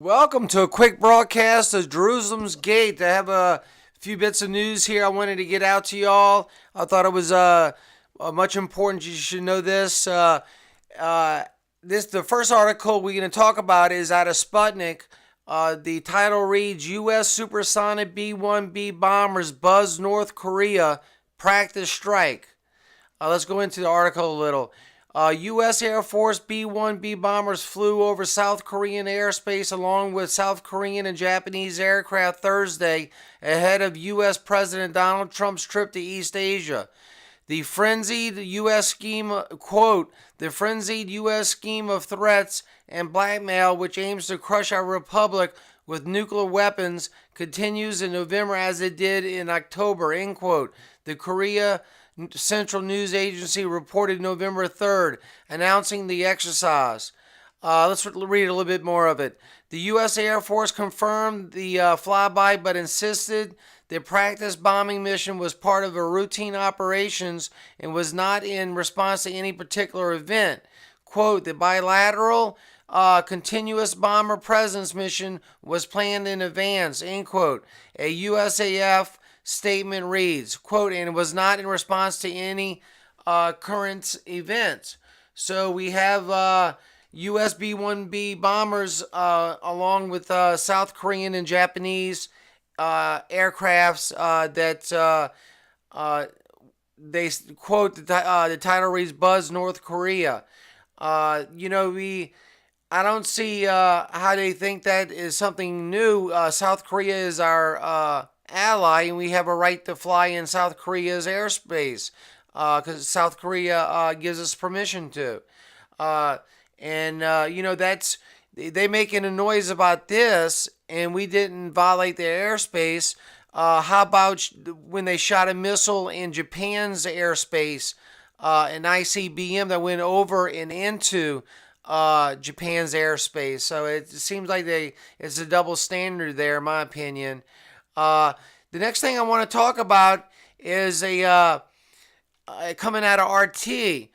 Welcome to a quick broadcast of Jerusalem's Gate. I have a few bits of news here I wanted to get out to y'all. I thought it was much important. You should know this. The first article we're going to talk about is out of Sputnik. The title reads, U.S. supersonic B-1B bombers buzz North Korea practice strike. Let's go into the article a little. U.S. Air Force B-1B bombers flew over South Korean airspace along with South Korean and Japanese aircraft Thursday ahead of U.S. President Donald Trump's trip to East Asia. The frenzied U.S. scheme, quote, the frenzied U.S. scheme of threats and blackmail which aims to crush our republic with nuclear weapons continues in November as it did in October, end quote. The Korea Central News Agency reported November 3rd, announcing the exercise. Let's read a little bit more of it. The U.S. Air Force confirmed the flyby, but insisted the practice bombing mission was part of a routine operations and was not in response to any particular event. Quote, the bilateral continuous bomber presence mission was planned in advance, end quote. A USAF statement reads, quote, and it was not in response to any current events. So we have U.S. B-1B bombers along with South Korean and Japanese aircrafts that they quote, the title reads, Buzz North Korea. I don't see how they think that is something new. South Korea is our ally, and we have a right to fly in South Korea's airspace because South Korea gives us permission to. That's they making a noise about this, and we didn't violate their airspace. How about when they shot a missile in Japan's airspace, an ICBM that went over and into Japan's airspace? So it seems like it's a double standard there, in my opinion. The next thing I want to talk about is coming out of RT. Is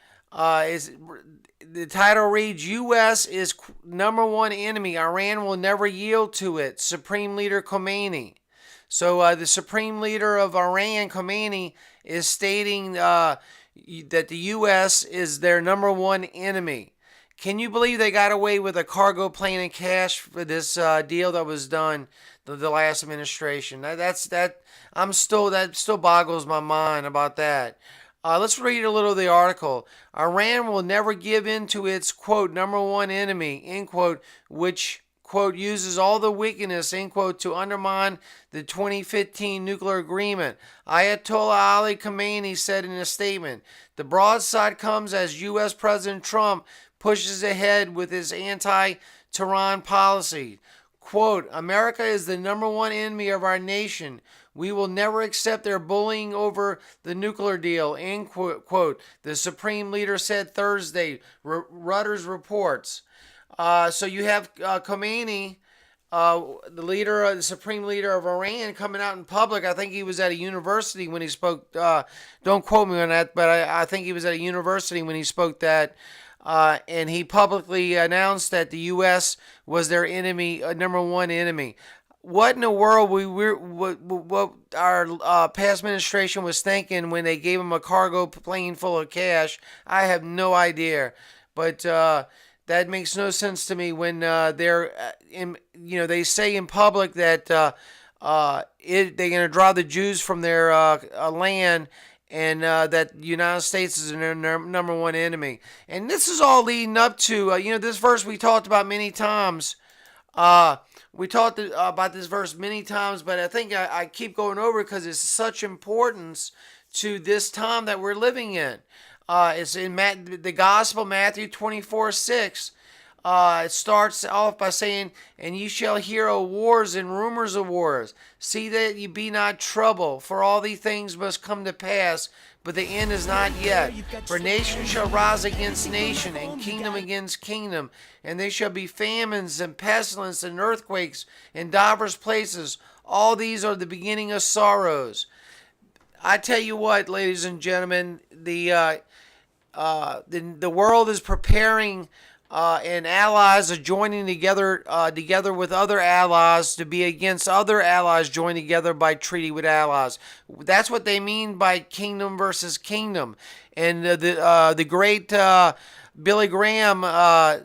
the title reads, U.S. is number one enemy. Iran will never yield to it. Supreme Leader Khomeini. So the Supreme Leader of Iran, Khomeini, is stating that the U.S. is their number one enemy. Can you believe they got away with a cargo plane and cash for this deal that was done the last administration? That still boggles my mind about that. Let's read a little of the article. Iran will never give in to its, quote, number one enemy, end quote, which, quote, uses all the weakness, end quote, to undermine the 2015 nuclear agreement. Ayatollah Ali Khamenei said in a statement, the broadside comes as U.S. President Trump pushes ahead with his anti-Tehran policy. Quote, America is the number one enemy of our nation. We will never accept their bullying over the nuclear deal, end quote, the Supreme Leader said Thursday, Reuters reports. So you have Khomeini, the Supreme Leader of Iran, coming out in public. I think he was at a university when he spoke. Don't quote me on that, but I think he was at a university when he spoke that. And he publicly announced that the U.S. was their enemy, number one enemy. What in the world what our past administration was thinking when they gave him a cargo plane full of cash, I have no idea. But that makes no sense to me when they say in public that they're going to draw the Jews from their land, and that the United States is their number one enemy. And this is all leading up to, this verse we talked about many times. We talked about this verse many times, but I think I keep going over it because it's such importance to this time that we're living in. It's in the Gospel, Matthew 24:6. It starts off by saying, and ye shall hear of wars and rumors of wars. See that ye be not troubled, for all these things must come to pass, but the end is not yet. For nation shall rise against nation, and kingdom against kingdom, and there shall be famines and pestilence and earthquakes in divers places. All these are the beginning of sorrows. I tell you what, ladies and gentlemen, the world is preparing and allies are joining together with other allies to be against other allies joined together by treaty with allies. That's what they mean by kingdom versus kingdom. And the great Billy Graham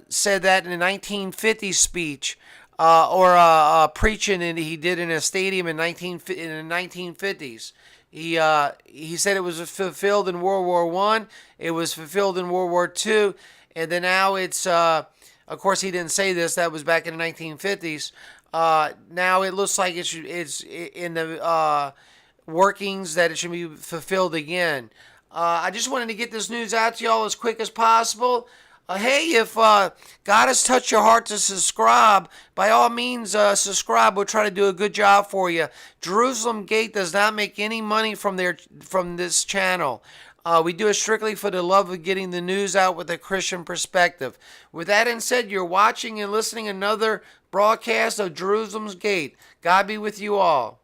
said that in a 1950 speech. Or preaching, and he did in a stadium in the 1950s. He said it was fulfilled in World War I. It was fulfilled in World War II, and then now it's. Of course, he didn't say this. That was back in the 1950s. Now it looks like it's in the workings that it should be fulfilled again. I just wanted to get this news out to y'all as quick as possible. Hey, if God has touched your heart to subscribe, by all means, subscribe. We'll try to do a good job for you. Jerusalem Gate does not make any money from this channel. We do it strictly for the love of getting the news out with a Christian perspective. With that being said, you're watching and listening another broadcast of Jerusalem's Gate. God be with you all.